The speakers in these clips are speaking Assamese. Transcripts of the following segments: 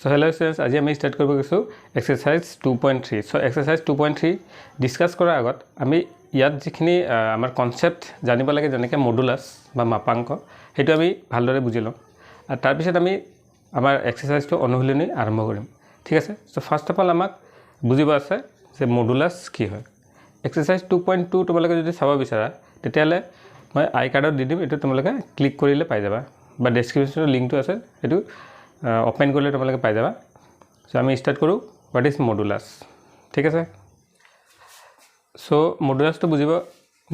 So hello students, আজি আমি স্টাৰ্ট কৰিব গৈছো এক্সাৰসাইজ 2.3 সো এক্সাৰসাইজ 2.3 ডিসকাস কৰাৰ আগত আমি ইয়াত যিখিনি আমাৰ কনসেপ্ট জানিব লাগে যেনেকৈ মডুলাস বা মাপাঙ্ক হেতু আমি ভালদৰে বুজি লম আৰু তাৰ পিছত আমি আমাৰ এক্সাৰসাইজটো অনুশীলনী আৰম্ভ কৰিম ঠিক আছে সো ফার্স্ট অফ অল আমাক বুজিব আছে যে মডুলাস কি হয় এক্সারসাইজ 2.2 তোমালোকে যদি চাব বিচাৰা তেতিয়ালে মই আই কাৰ্ডত দি দিম এটো তোমালোকে ক্লিক কৰিলে পাই যাবা বা ডেসক্ৰিপচনৰ লিংকটো আছে এটো ओपन कर ले तुम्हारे पाई जाबा सो आम स्टार्ट करूँ व्हाट इज मडुलास ठीक है सो मडुलास तो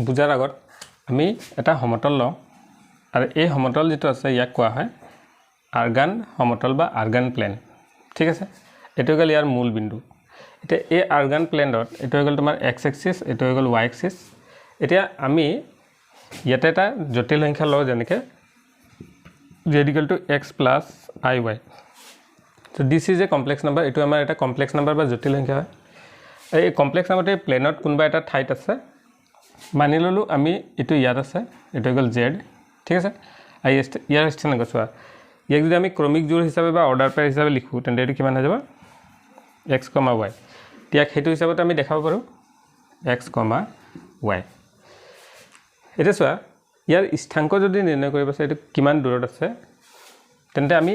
बुझार आगत आम एटा समतल लो और ये समतल जी आक क्या है आर्गान समतल बा आर्गान प्लेन ठीक है ये गल यार मूल बिंदु इतना ये आर्गान प्लेन ये गल तुम एक्स एक्सिस ये गल वाई एक्सिस इतना आम इतना जटिल संख्या लो जेनेके z equal to x plus iy so this is a complex number etu amar eta complex number ba jotil সংখ্যা হয় এই complex number te planet kunba eta thait ase mani lolu ami etu yar ase etu gol z ঠিক আছে আই ইয়ার স্থান গছৱা ইয়াক যদি আমি ক্রমিক জোড় হিসাবে বা অর্ডার পেয়ার হিসাবে লিখু তেন্তে এটো কিমান হৈ যাব x, y তিয়াক হেতু হিসাবত আমি দেখাব পাৰো x, y এটা সোয়া यार स्थांक जो निर्णय कर किमान दूरत आछे तेंते आमी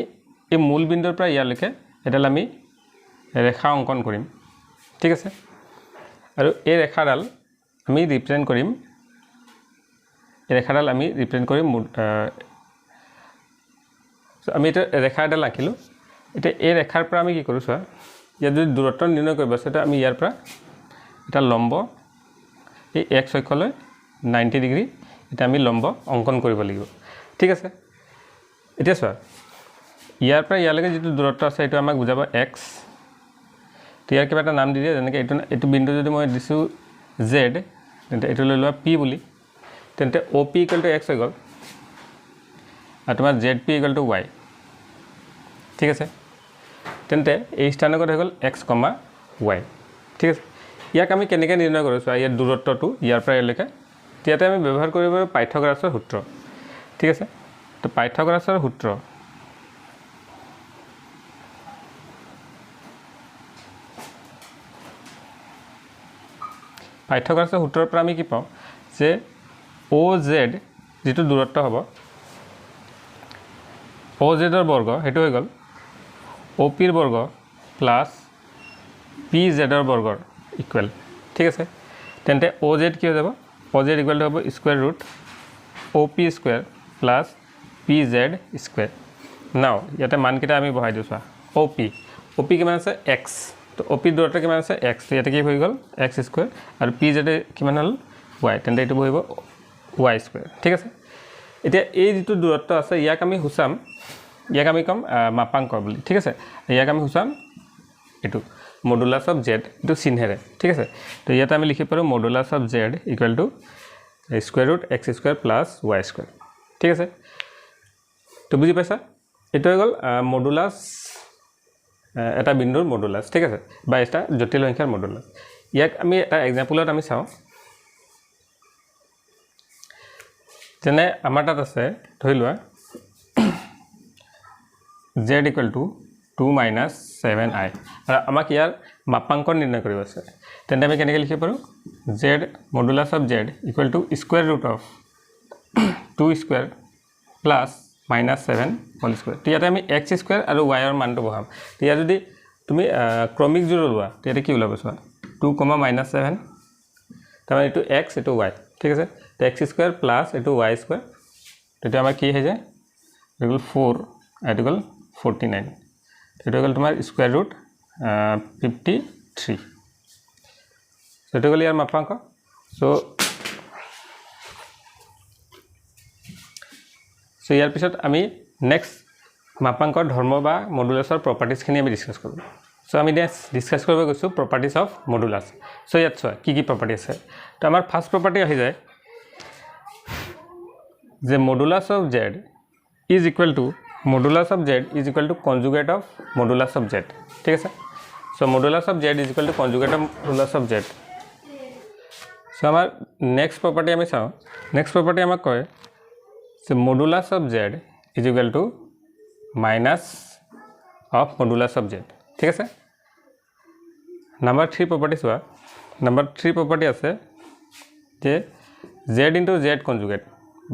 ए मूल बिंदुर पर यारলৈকে एडाल आमी रेखा अंकन करिम ठीक আছে और ए रेखाडाल आमी रिप्रेजेंट करिम ए रेखाडाल आमी रिप्रेजेंट करिम आमी এটা रेखा एडाल आँकिलो এটা ए रेखार पर आमी कि करू सा या যদি দূৰত্ব निर्णय কৰিব আছে আমি ইয়াৰ পৰা এটা লম্ব এই x অক্ষলৈ 90 ডিগ্ৰী এটা আমি লম্ব অঙ্কন কৰিব লাগিব ঠিক আছে এতিয়া চোৱা ইয়াৰ পৰা ইয়ালৈকে যেটো দূৰত্ব আছে এটো আমাক বুজাব x তো ইয়াৰ কিবা এটা নাম দি দিয়া যেনেকৈ এটো বিন্দু যদি মই দিছো z তেন্তে এটো লৈ লোৱা p বুলি তেন্তে op = x হৈ গল আৰু তোমাৰ zp = y ঠিক আছে তেন্তে এই স্থানগত হৈ গল x, y ঠিক আছে ইয়াক আমি কেনেকৈ নিৰ্ণয় কৰো চোৱা ইয়াৰ দূৰত্বটো ইয়াৰ পৰা ইয়ালৈকে ইয়াতে আমি ব্যবহাৰ কৰিব পাইথাগোৰাছৰ সূত্ৰ ঠিক আছে তো পাইথাগোৰাছৰ সূত্ৰ পাইথাগোৰাছৰ সূত্ৰৰ পৰা আমি কি পাওঁ যে OZ যেটো দূৰত্ব হ'ব OZ ৰ বৰ্গ হেতু হৈ গল OP ৰ বৰ্গ প্লাস PZ ৰ বৰ্গৰ ইকুৱেল ঠিক আছে তেন্তে OZ কি হৈ যাব OZ equal to square root OP square plus PZ square now ইয়াতে মান কিটা আমি বহাই দিছো OP কিমান আছে x তো OP দূৰত্ব কিমান আছে x তো ইয়াতে কি হৈ গল x square আৰু PZ কিমান হল y তেন্তে এটো বহিব y square ঠিক আছে এতিয়া এই যেটো দূৰত্ব আছে ইয়াক আমি হুসাম ইয়াক আমি কম মাপাঙ্ক বুলি ঠিক আছে ইয়াক আমি হুসাম এটো মডুলাস অফ z এটো চিহ্নেৰে ঠিক আছে তো ইয়াতে আমি লিখি পাৰো modulus of z equal to square root x square plus y square ঠিক আছে তো বুজি পাইছা এটো হৈ গল মডুলাস এটা বিন্দুৰ মডুলাস ঠিক আছে বা এটা জটিল সংখ্যাৰ মডুলাস ইয়াক আমি এটা এক্সাম্পলত আমি চাও যেনে আমাৰ তাত আছে ধৰি লোৱা z equal to 2 minus 7i और आमाक यार मापांक निर्णय करिब আছে তেন্তে আমি কেনেকৈ লিখিব পাৰো z modulus of z equal to square root of 2 square plus minus 7 whole square তো ইয়াতে আমি x স্কয়াৰ আৰু y ৰ মানটো বহাম তো ইয়াত যদি তুমি ক্ৰমিক জোড় লোৱা তেতে কি ওলাব চোৱা 2, minus 7 তাৰ এটো x এটো y ঠিক আছে তো x স্কয়াৰ প্লাস এটো y স্কয়াৰ তেতে আমাৰ কি হৈ যায় ইকুৱেল 4 এটো গল 49 এটা গল তোমার স্কয়ার রুট 53 এটা গল ইয়ার মাপাঙ্ক সো ইয়ার পিছত আমি নেক্সট মাপাঙ্কৰ ধৰ্ম বা মডুলাসৰ প্ৰপাৰ্টিজ খিনি আমি ডিসকাস কৰিম সো আমি ডিসকাস কৰিব গৈছো প্ৰপাৰ্টিজ অফ মডুলাস সো ইয়াত চোৱা কি প্ৰপাৰ্টি আছে তো আমাৰ ফাৰ্স্ট প্ৰপাৰ্টি আহি যায় যে modulus of z is equal to modulus of z is equal to conjugate of modulus of z ঠিক আছে so modulus of z is equal to conjugate of modulus of z so আমাৰ next property আমি চাও next property আমাক কয় যে modulus of z is equal to minus of modulus of Z ঠিক আছে নাম্বাৰ 3 প্ৰপাৰ্টি চোৱা নাম্বাৰ 3 প্ৰপাৰ্টি আছে যে জেড ইনটু জেড কনজুগেট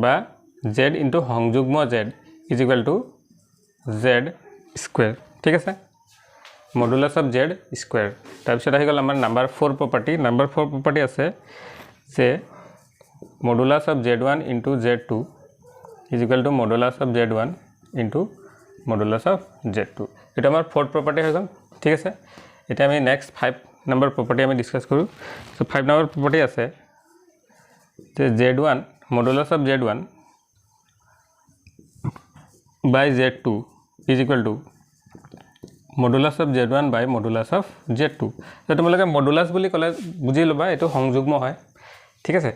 বা জেড ইনটু সংযুগ্ম Z is equal to Z square ঠিক আছে মডুলাছ অফ জেড স্কুৱেৰ তাৰপিছত আহি গ'ল আমাৰ নাম্বাৰ 4 প্ৰপাৰ্টি আছে যে modulus of z1 into z2 is equal two modulus of z1 into modulus of z2 এটা আমাৰ 4th প্ৰপাৰ্টি হৈ গ'ল ঠিক আছে এটা আমি নেক্সট 5 নম্বৰ প্ৰপাৰ্টি আমি ডিসকাস কৰো সো 5 নম্বৰ প্ৰপাৰ্টি আছে যে z1 modulus of z1 by z2 is equal to modulus of z1 by modulus of z2 তো তোমালোকে মডুলাছ বুলি ক'লে বুজি লবা এটো সংযুগ্ম হয় ঠিক আছে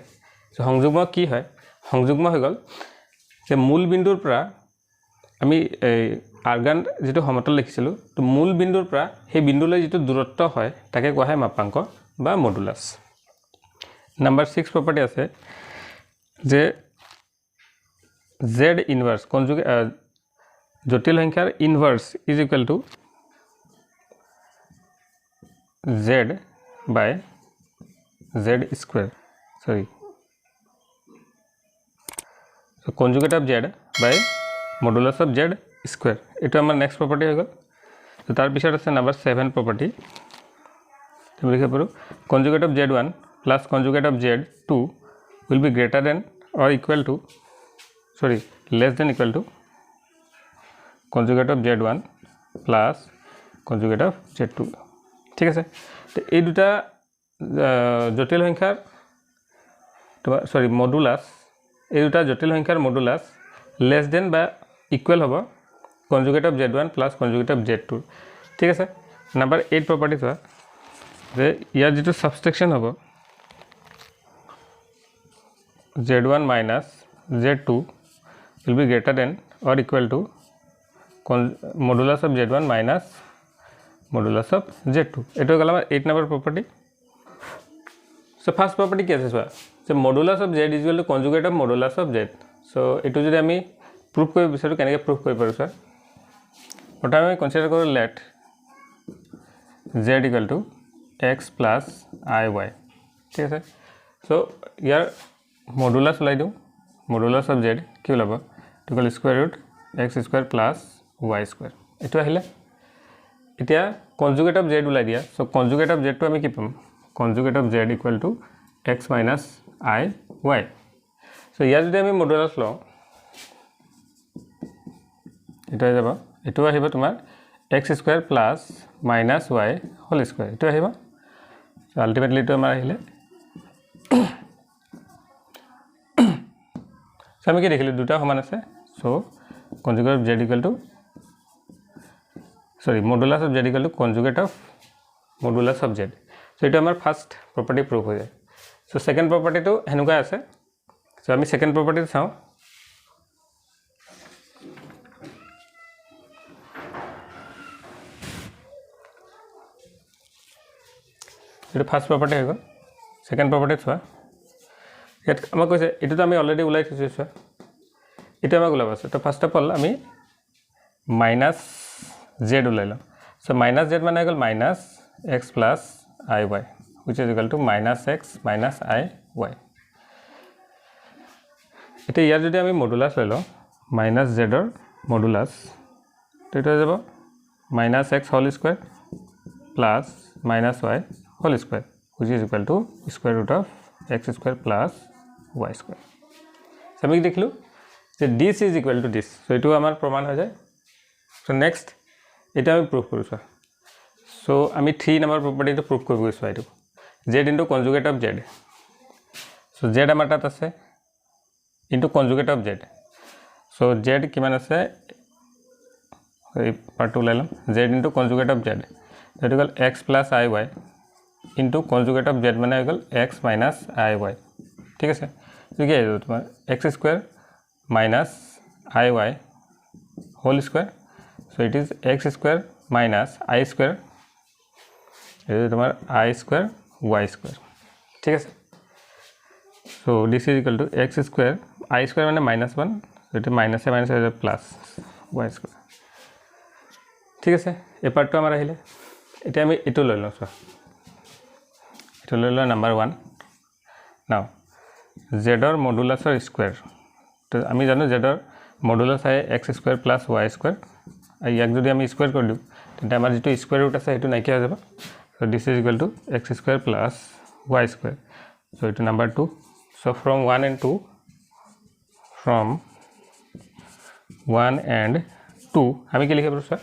সো সংযুগ্ম কি হয় সংযুগ্ম হৈ গ'ল যে মূল বিন্দুৰ পৰা আমি আৰ্গান যেটো সমতল লিখিছিলো তো মূল বিন্দুৰ পৰা সেই বিন্দুলৈ যেটো দূৰত্ব হয় তাকে কোৱা হয় মাপাঙ্ক বা মডুলাছ নাম্বাৰ 6 প্ৰপাৰ্টি আছে যে z ইনভাৰ্স কনজুগেট জটিল সংখ্যাৰ inverse is equal to z by z square sorry so conjugate of z by modulus of z square এটা আমাৰ নেক্সট প্ৰপাৰ্টি হৈ গ'ল তো তাৰ পিছত আছে নাম্বাৰ 7 প্ৰপাৰ্টি তুমি লিখিব পাৰো conjugate of z1 plus conjugate of z2 will be greater than or equal to sorry less than equal to conjugate of z1 plus conjugate of z2 ঠিক আছে তো এই দুটা জটিল সংখ্যাৰ সৰি মডুলাস এই দুটা জটিল সংখ্যাৰ মডুলাস লেস দেন বা ইকুয়াল হ'ব conjugate of z1 plus conjugate of z2 ঠিক আছে নাম্বাৰ 8 প্ৰপাৰ্টি চোৱা যে ইয়াৰ যেটো সাবট্ৰেকশন হ'ব z1 minus z2 will be greater than or equal to modulus of z1 minus modulus of z2 এটো গলা 8 নম্বৰ প্ৰপাৰ্টি সো ফার্স্ট প্রপার্টি কি আছে সোয়া so modulus of z is equal to conjugate of modulus of z so এটো যদি আমি প্রুফ কৰিব বিচাৰো কেনেকৈ প্ৰুফ কৰিব পাৰো স্যাৰ প্ৰথমে আমি কনসিডাৰ কৰো let z equal to x plus iy ঠিক আছে সো ইয়াৰ মডুলাস ওলাই দিও মডুলাস অফ z কি ওলাব equal square root x square plus y square এটো আহিলে এতিয়া কনজুগেট অফ z ওলাই দিয়া সো কনজুগেট অফ z টো আমি কি পাম conjugate of z equal to x minus I y so ইয়াৰ যদি আমি মডুলাস লও এটা যাব এটো আহিব তোমাৰ x square plus minus y whole square এটো আহিব সো আলটিমেটলি তো আমাৰ আহিলে সো আমি কি দেখিলো দুটা সমান আছে so conjugate of z equal to sorry modulus of z equal to conjugate of modulus of z so এটা আমাৰ ফার্স্ট প্রপার্টি প্রুফ হৈ যায় সো সেকেন্ড প্রপার্টি তো হেনুকা আছে সো আমি সেকেন্ড প্রপার্টি চাও এটা ফার্স্ট প্রপার্টি হৈ গ'ল সেকেন্ড প্রপার্টি চোৱা ইয়াত আমাক কৈছে এটো তো আমি অলৰেডি উলাই থৈছো চোৱা এটা আমাক ওলাব আছে তো ফার্স্ট অফ অল আমি মাইনাস z উলাই লম সো মাইনাস z মানে হৈ গ'ল minus x plus iy which is equal to minus x minus iy এটা ইয়াৰ যদি আমি মডুলাস লৈ লও minus z ৰ মডুলাস তো এটা যাব minus x whole square plus minus y whole square which is equal to square root of x square plus y square so আমি দেখিলো যে this is equal to this so এটো আমাৰ প্ৰমাণ হৈ যায় so next এটা আমি প্ৰুফ কৰিছো so আমি 3 নম্বৰ প্ৰপাৰ্টি তো প্ৰুফ কৰিব গৈছো এটো z into conjugate of z so z আমাৰ তাত আছে into conjugate of z so z কিমান আছে এই পাৰ্টটো লাইলাম z into conjugate of z that equal x plus iy into conjugate of z মানে equal x minus iy ঠিক আছে তো কি আহিব তোমাৰ x square minus iy whole square so it is x square minus I square is তোমার I square y square ঠিক আছে so this is equal to x square I square মানে -1 so it minus a minus is plus y square ঠিক আছে এই পাৰ্টটো আমাৰ আহিলে এতিয়া আমি এটো লৈ লওঁ চোৱা এটো লৈ লওঁ নাম্বাৰ 1 নাও z ৰ মডুলাছৰ স্কয়াৰ তো আমি জানো z ৰ মডুলাছ হয় x² + y² আৰু ইয়াক যদি আমি স্কয়াৰ কৰি দিও তেন্তে আমাৰ যেটো স্কয়াৰ ৰুট আছে হেতু নাইকিয়া হৈ যাব so this is equal to x² + y² so it is number 2 so from 1 and 2 from 1 and 2 আমি কি লিখিব পাৰো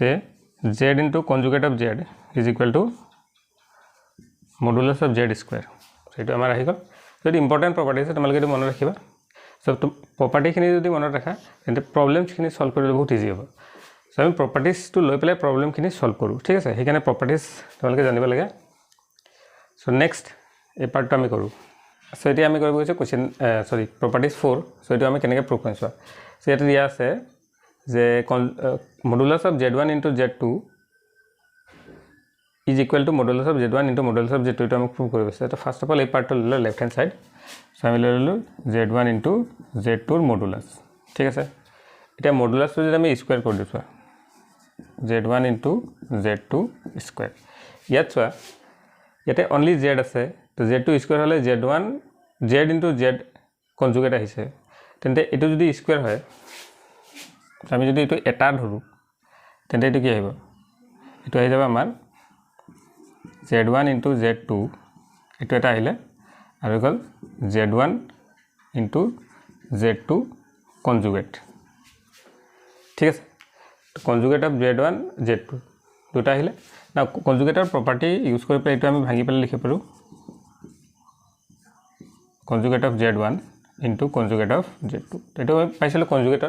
যে z into conjugate of z is equal to modulus of z square so এটা আমাৰ আহি গল so it important property আছে তোমালোকে এটো মনত ৰাখিবা so property খিনি যদি মনত ৰাখা তেন্তে problems খিনি solve কৰিবলৈ বহুত ইজি হ'ব so আমি properties to লৈ পেলাই problem খিনি solve কৰো ঠিক আছে হেকানে properties তোমালোকে জানিব লাগে so next এই পাৰ্টটো আমি কৰো so এতিয়া আমি কৰিব গৈছে কোৱেশ্চন সৰি properties 4 so এটো আমি কেনেকৈ প্ৰুভ কৰিম so এটা দিয়া আছে যে modulus of z1 into z2 is equal to modulus of z1 into modulus of z2 এটা আমি প্ৰুভ কৰিব গৈছে তো ফাৰ্স্ট অফ অল এই পাৰ্টটো লৈ লেফট হ্যান্ড সাইড so আমি লৈ ললো z1 into z2 ৰ মডুলাস ঠিক আছে এটা মডুলাসটো যদি আমি স্কয়াৰ কৰি দিছো z1 into z2 স্কয়াৰ ইয়াত চোৱা ইয়াতে অনলি z আছে তো z2 স্কয়াৰ হলে z1 z into z conjugate আহিছে তেন্তে এটো যদি স্কয়াৰ হয় আমি যদি এটো এটা ধৰু তেন্তে এটো কি আহিব এটো আহি যাব আমাৰ z1 into z2 এটো এটা আহিলে আৰু গল z1 into z2 conjugate ঠিক আছে conjugate of z1 z2 দুটা আহিলে না conjugate property ইউজ কৰি পেলাই এটো আমি ভাঙি পেলাই লিখিব পাৰো conjugate of z1 into conjugate of z2 এটো আমি পাইছিলো conjugate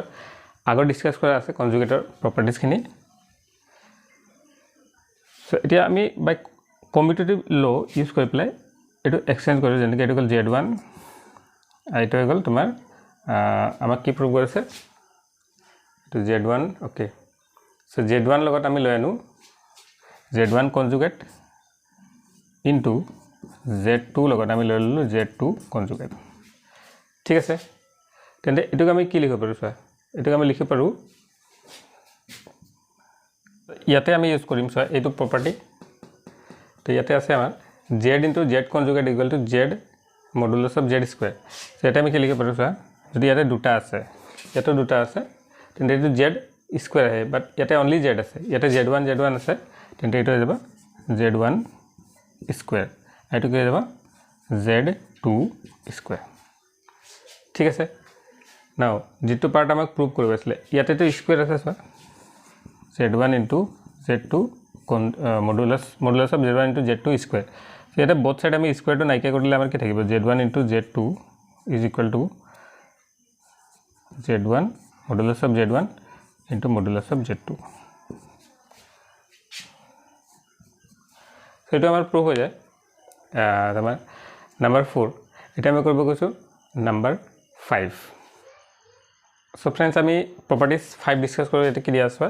আগৰ ডিসকাস কৰা আছে conjugate properties খিনি সো এতিয়া আমি বাই কমিউটেটিভ ল ইউজ কৰি পেলাই এটো এক্সচেঞ্জ কৰি যেনেকৈ এটো গল z1 আইটো গল তোমাৰ আমাক কি প্ৰুভ কৰিছে তো z1 ওকে সো z1 লগত আমি লৈ আনো z1 কনজুগেট ইনটু z2 লগত আমি লৈ ললো z2 কনজুগেট ঠিক আছে তেন্তে এটো আমি কি লিখিব পাৰো চোৱা এটো আমি লিখিব পাৰো ইয়াতে আমি ইউজ কৰিম চোৱা এটো প্ৰপাৰ্টি তো ইয়াতে আছে আমাৰ z into z conjugate equal to z modulus of z square so এটা আমি কি লিখিব পাৰো চোৱা যদি ইয়াতে দুটা আছে ইয়াতে দুটা আছে তেন্তে এটো z square আহে বাট ইয়াতে অনলি z আছে ইয়াতে z1 আছে তেন্তে এটো হৈ যাব z1 square এটো কি হৈ যাব z2 square ঠিক আছে নাও যেটো পাৰ্ট আমাক প্ৰুভ কৰিব আছিল ইয়াতে তো স্কয়াৰ আছে চোৱা z1 into z2 modulus of z1 into z2 square so এটা both side আমি স্কয়াৰ টো নাইকিয়া কৰিলে আমাৰ কি থাকিব z1 into z2 is equal to z1 modulus of z1 into modulus of z2 so এটা আমাৰ প্ৰুভ হৈ যায় আমাৰ নাম্বাৰ 4 এটা আমি কৰিব গৈছো নাম্বাৰ 5 so friends আমি properties 5 ডিসকাস কৰো এটা কি দিয়া আছে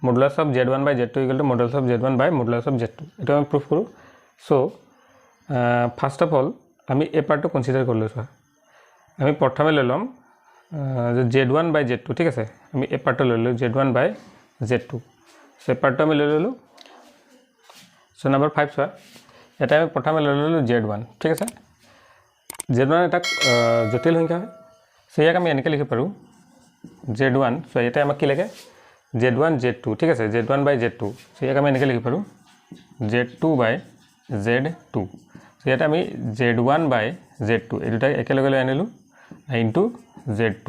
modulus of z1 by z2 equal to modulus of z1 by modulus of z2 এটা আমি প্ৰুভ কৰো so first of all আমি এই পাৰ্টটো কনসিডাৰ কৰি লৈছো আমি প্ৰথমে লৈ লম z1 by z2 ঠিক আছে আমি এই পাৰ্টটো লৈ ললো z1 by z2 so এই পাৰ্টটো আমি লৈ ললো so নাম্বাৰ 5 চোৱা এটা আমি প্ৰথমে লৈ ললো z1 ঠিক আছে z1 এটা জটিল সংখ্যা হয় so ইয়াক আমি এনেকৈ লিখিব পাৰো z1 so এটা আমাক কি লাগে z1 z2 ঠিক আছে z1 by z2 so ইয়াক আমি এনেকৈ লিখিব পাৰো z2 by z2 so ইয়াতে আমি z1 by z2 এই দুটা একেলগে লৈ আনিলো ইনটু z2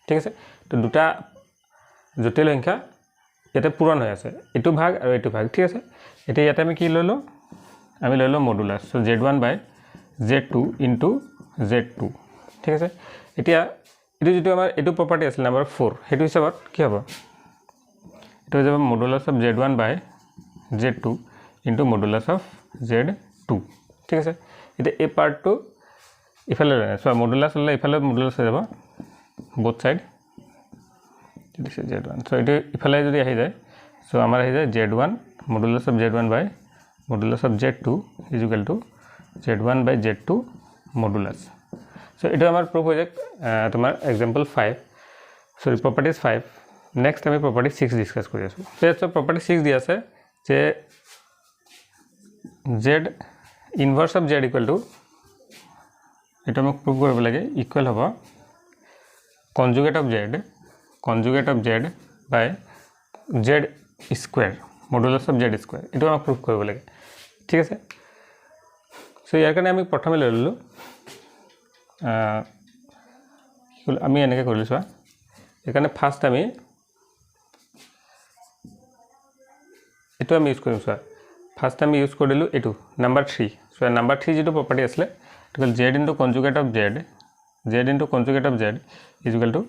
ঠিক আছে তো দুটা জটিল সংখ্যা ইয়াতে পূৰণ হৈ আছে এটো ভাগ আৰু এটো ভাগ ঠিক আছে এতিয়া ইয়াতে আমি কি ললো আমি ললো modulus so z1 by z2 into z2 ঠিক আছে এতিয়া এটো যেটো আমাৰ এটো প্ৰপাৰ্টি আছিল নাম্বাৰ 4 হেতু হিচাপত কি হ'ব এটো হৈ যাব modulus of z1 by z2 into modulus of z2 ঠিক আছে এটা এই পাৰ্টটো ইফালে সো মডুলাস হলে ইফালে মডুলাস হৈ যাব both side this is z1 so এটা ইফালে যদি আহি যায় সো আমাৰ আহি যায় z1 modulus of z1 by modulus of z2 is equal to z1 by z2 modulus so এটা আমাৰ প্ৰুফ হৈ যায় তোমাৰ example 5 sorry properties 5 নেক্সট আমি প্ৰপাৰ্টি 6 ডিছকাছ কৰি আছোঁ তো প্ৰপাৰ্টি 6 দিয়া আছে যে z inverse of z equal to এটা মোক প্ৰুভ কৰিব লাগে ইকুৱেল হ'ব conjugate of z by z square modulus of z square এইটো আমাক প্ৰুভ কৰিব লাগে ঠিক আছে সো ইয়াৰ কাৰণে আমি প্ৰথমে লৈ ললো আমি এনেকৈ কৰিলো চোৱা এখানে ফাৰ্স্ট আমি এটো আমি ইউজ কৰিম সো ফাৰ্স্ট আমি ইউজ কৰিলো এটো নাম্বাৰ 3 সো নাম্বাৰ 3 যেটো প্ৰপাৰ্টি আছে এটো z into conjugate of z is equal two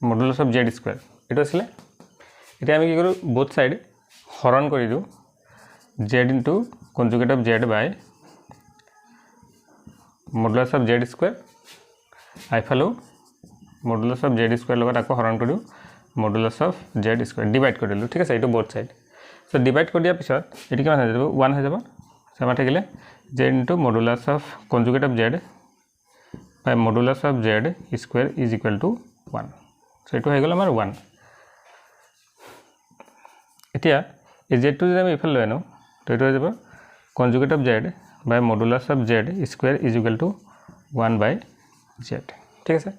modulus of z square এটো আছে এটা আমি কি কৰো বোথ সাইড হৰণ কৰি দিও z into conjugate of z by modulus of z square আইফালো মডুলাস অফ z স্কয়ার লগত আকো হৰণ কৰিও modulus of z square divide কৰি দিলো ঠিক আছে এটো বোথ সাইড সো ডিভাইড কৰি দিয়া পিছত এটো কিমান হৈ যাব 1 হৈ যাব সমান থাকিলে z into modulus of conjugate of z by modulus of z square is equal to 1 so এটো হৈ গল আমাৰ 1 এতিয়া এই z টো যদি আমি ইফাল লৈ আনো তো এটো হৈ যাব conjugate of z by modulus of z square is equal to 1 by z ঠিক আছে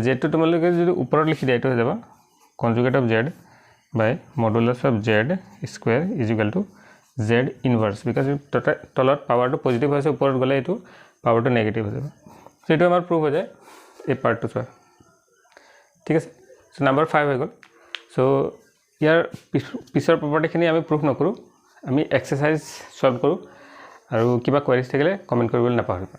z টো তোমালোকে যদি ওপৰত লিখি দিয়া এটো হৈ যাব conjugate of z by modulus of z square is equal to z inverse because তলত পাৱাৰটো পজিটিভ হৈছে ওপৰত গলে এটো পাৱাৰটো নেগেটিভ হৈ যাব সো এটো আমাৰ প্ৰুফ হৈ যায় এই পাৰ্টটো চোৱা ঠিক আছে সো নাম্বাৰ 5 হৈ গল সো ইয়াৰ পিছৰ প্ৰপাৰ্টিখিনি আমি প্ৰুফ নকৰো আমি এক্সাৰসাইজ সলভ কৰো আৰু কিবা কোৱেৰিজ থাকিলে কমেন্ট কৰিবলৈ নাপাহৰিবা